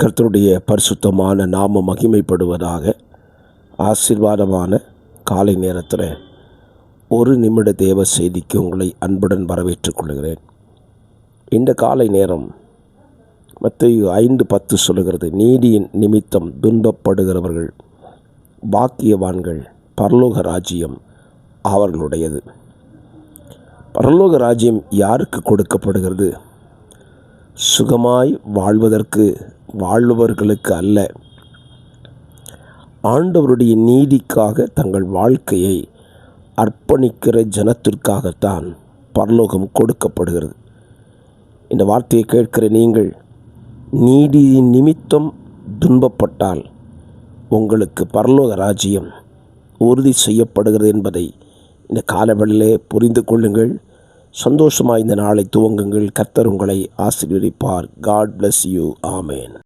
கர்த்தருடைய பரிசுத்தமான நாமம் மகிமைப்படுவதாக. ஆசீர்வாதமான காலை நேரத்தில் ஒரு நிமிட தேவ செய்திக்கு உங்களை அன்புடன் வரவேற்றுக் கொள்கிறேன். இந்த காலை நேரம் மத்தேயு 5:10 சொல்லுகிறது, நீதியின் நிமித்தம் துன்பப்படுகிறவர்கள் பாக்கியவான்கள், பரலோக ராஜ்யம் அவர்களுடையது. பரலோக ராஜ்யம் யாருக்கு கொடுக்கப்படுகிறது? சுகமாய் வாழ்பவர்களுக்கு அல்ல, ஆண்டவருடைய நீதிக்காக தங்கள் வாழ்க்கையை அர்ப்பணிக்கிற ஜனத்திற்காகத்தான் பரலோகம் கொடுக்கப்படுகிறது. இந்த வார்த்தையை கேட்கிற நீங்கள் நீதியின் நிமித்தம் துன்பப்பட்டால் உங்களுக்கு பரலோக ராஜ்யம் உறுதி செய்யப்படுகிறது என்பதை இந்த காலவெளியிலே புரிந்து கொள்ளுங்கள். சந்தோஷமாக இந்த நாளை துவங்குங்கள். கர்த்தர் உங்களை ஆசீர்வதிப்பார். God bless you. ஆமென்.